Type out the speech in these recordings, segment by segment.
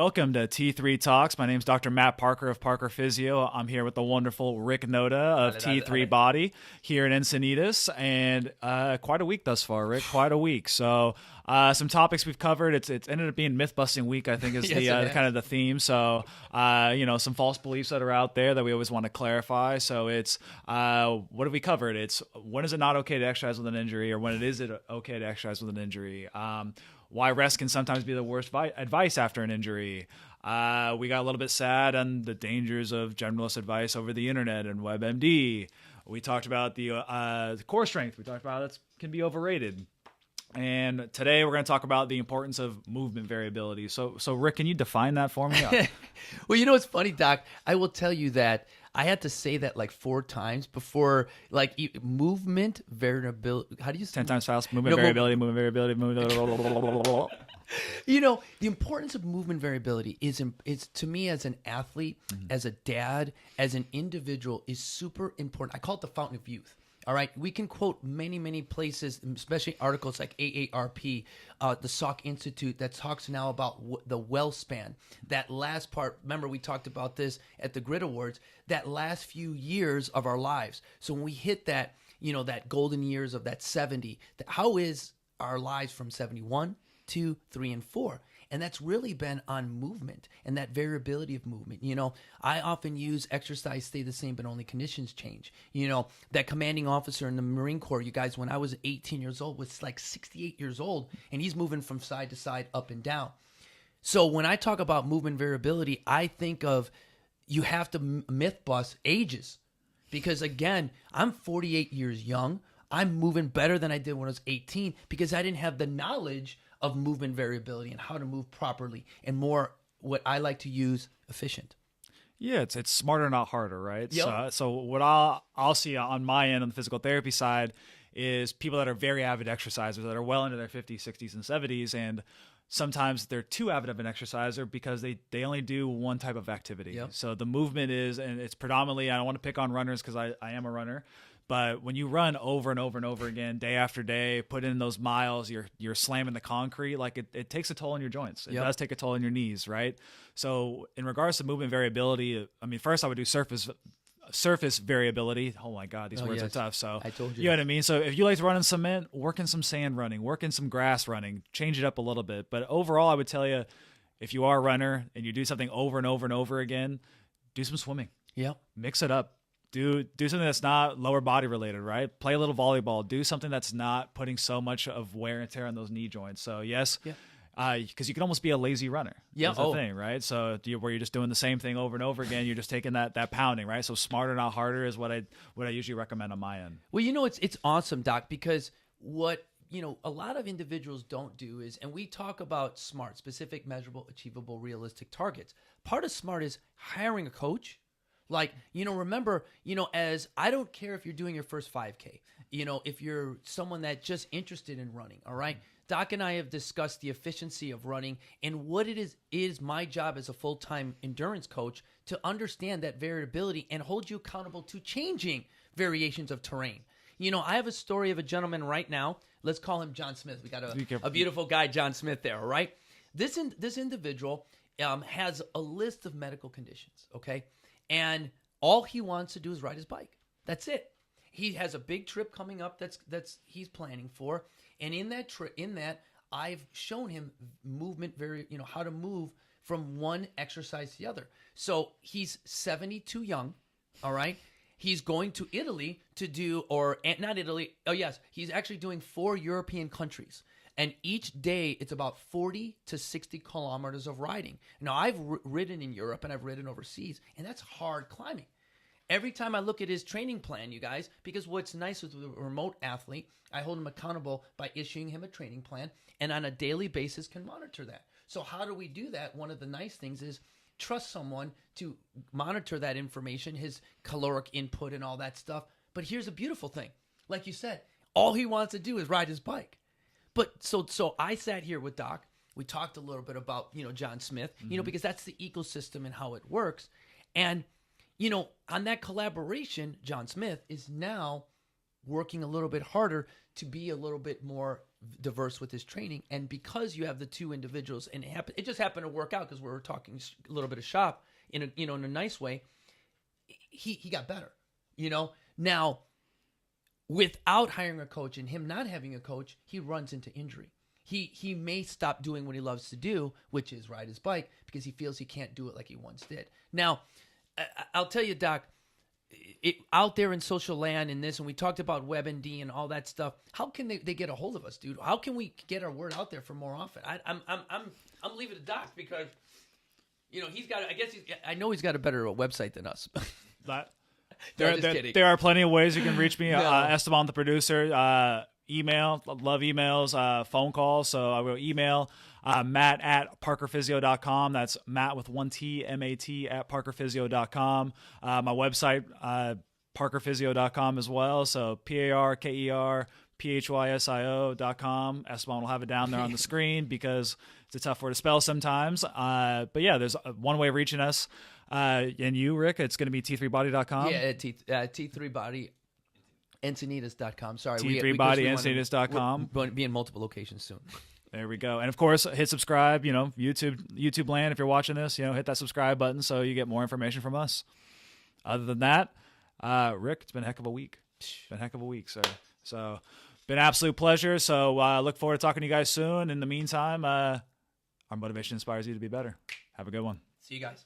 Welcome to T3 Talks. My name is Dr. Matt Parker of Parker Physio. I'm here with the wonderful Rick Noda of T3 Body here in Encinitas, and quite a week thus far, Rick. Quite a week. So some topics we've covered. It's ended up being myth busting week, I think, is kind of the theme. So some false beliefs that are out there that we always want to clarify. So it's what have we covered? It's when is it not okay to exercise with an injury, or when it okay to exercise with an injury? Why rest can sometimes be the worst advice after an injury. We got a little bit sad on the dangers of generalist advice over the internet and WebMD. We talked about the core strength. We talked about it can be overrated. And today we're going to talk about the importance of movement variability. So Rick, can you define that for me? Well, you know what's funny, Doc? I will tell you that I had to say that like 4 times before, like movement variability. How do you say 10 times fast, movement variability. You know, the importance of movement variability is to me as an athlete, as a dad, as an individual is super important. I call it the fountain of youth. All right, we can quote many, many places, especially articles like AARP, the Salk Institute, that talks now about the well span. That last part, remember we talked about this at the Grit Awards, that last few years of our lives. So when we hit that, that golden years of that 70, how is our lives from 71, 2, 3, and 4? And that's really been on movement and that variability of movement. I often use exercise stay the same, but only conditions change. That commanding officer in the Marine Corps, you guys, when I was 18 years old, was like 68 years old, and he's moving from side to side, up and down. So when I talk about movement variability, I think of you have to myth bust ages. Because again, I'm 48 years young. I'm moving better than I did when I was 18 because I didn't have the knowledge of movement variability and how to move properly and more what I like to use, efficient. Yeah, it's smarter, not harder, right? Yep. So what I'll see on my end on the physical therapy side is people that are very avid exercisers that are well into their 50s, 60s, and 70s, and sometimes they're too avid of an exerciser because they only do one type of activity. Yep. So the movement and it's predominantly, I don't want to pick on runners because I am a runner, but when you run over and over and over again, day after day, put in those miles, you're slamming the concrete, like it takes a toll on your joints. It does take a toll on your knees, right? So in regards to movement variability, I mean, first I would do surface variability. Oh my God, these words are tough. So I told you. You know what I mean? So if you like to run in cement, work in some sand running, work in some grass running, change it up a little bit. But overall, I would tell you, if you are a runner and you do something over and over and over again, do some swimming. Yeah. Mix it up. Do something that's not lower body related, right? Play a little volleyball. Do something that's not putting so much of wear and tear on those knee joints. So yes, because you can almost be a lazy runner. Yeah, that's the thing, right? So where you're just doing the same thing over and over again, you're just taking that pounding, right? So smarter, not harder, is what I usually recommend on my end. Well, it's awesome, Doc, because what a lot of individuals don't do is, and we talk about SMART, specific, measurable, achievable, realistic targets. Part of SMART is hiring a coach. Like, remember, as I don't care if you're doing your first 5K, if you're someone that's just interested in running, all right? Doc and I have discussed the efficiency of running and what it is my job as a full-time endurance coach to understand that variability and hold you accountable to changing variations of terrain. I have a story of a gentleman right now. Let's call him John Smith. We got a beautiful guy, John Smith, there, all right? This individual has a list of medical conditions, okay? And all he wants to do is ride his bike. That's it. He has a big trip coming up that's he's planning for. And in that trip, I've shown him movement how to move from one exercise to the other. So he's 72 young, all right? He's going to Italy to do, or not Italy. Oh yes, he's actually doing 4 European countries. And each day, it's about 40 to 60 kilometers of riding. Now, I've ridden in Europe and I've ridden overseas, and that's hard climbing. Every time I look at his training plan, you guys, because what's nice with a remote athlete, I hold him accountable by issuing him a training plan, and on a daily basis can monitor that. So how do we do that? One of the nice things is trust someone to monitor that information, his caloric input and all that stuff. But here's a beautiful thing. Like you said, all he wants to do is ride his bike. But so I sat here with Doc. We talked a little bit about, John Smith, because that's the ecosystem and how it works. And, on that collaboration, John Smith is now working a little bit harder to be a little bit more, diverse with his training. And because you have the two individuals, and it just happened to work out because we were talking a little bit of shop in a in a nice way. He got better, Now, without hiring a coach and him not having a coach, he runs into injury. He may stop doing what he loves to do, which is ride his bike, because he feels he can't do it like he once did. Now, I'll tell you, Doc, out there in social land and this, and we talked about WebMD and all that stuff. How can they get a hold of us, dude? How can we get our word out there for more often? I'm leaving it to Doc because he's got. I know he's got a better website than us. There are plenty of ways you can reach me. Esteban, the producer. Email, love emails, phone calls. So I will email Matt at parkerphysio.com. That's Matt with one T, MAT at parkerphysio.com. My website, parkerphysio.com as well. So PARKERPHYSIO.com. Esteban will have it down there on the screen because it's a tough word to spell sometimes. But yeah, there's one way of reaching us. And you, Rick, it's going to be T3body.com. Yeah, T3body. Encinitas.com. Sorry, T3bodyencinitas.com. We'll be in multiple locations soon. There we go. And of course, hit subscribe. YouTube land. If you're watching this, hit that subscribe button so you get more information from us. Other than that, Rick, it's been a heck of a week. Sir. So, been an absolute pleasure. So, look forward to talking to you guys soon. In the meantime, our motivation inspires you to be better. Have a good one. See you guys.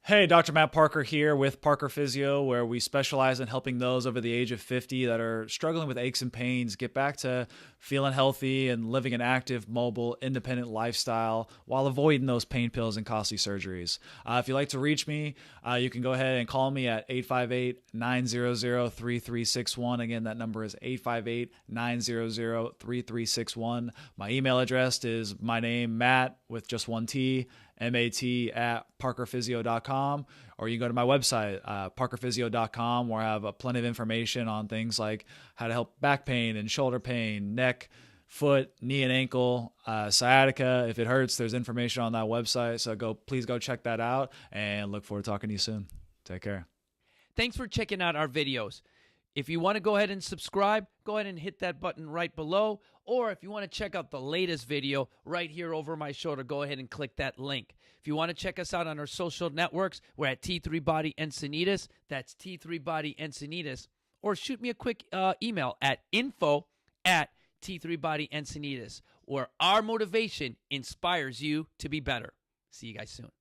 Hey, Dr. Matt Parker here with Parker Physio, where we specialize in helping those over the age of 50 that are struggling with aches and pains get back to feeling healthy and living an active, mobile, independent lifestyle while avoiding those pain pills and costly surgeries. If you'd like to reach me, you can go ahead and call me at 858-900-3361. Again, that number is 858-900-3361. My email address is my name, Matt, with just one T, MAT at parkerphysio.com, or you can go to my website, parkerphysio.com, where I have plenty of information on things like how to help back pain and shoulder pain, neck, foot, knee and ankle, sciatica. If it hurts, there's information on that website. So please go check that out, and look forward to talking to you soon. Take care. Thanks for checking out our videos. If you want to go ahead and subscribe, go ahead and hit that button right below. Or if you want to check out the latest video right here over my shoulder, go ahead and click that link. If you want to check us out on our social networks, we're at T3Body Encinitas. That's T3Body Encinitas. Or shoot me a quick email at info@T3Body Encinitas, where our motivation inspires you to be better. See you guys soon.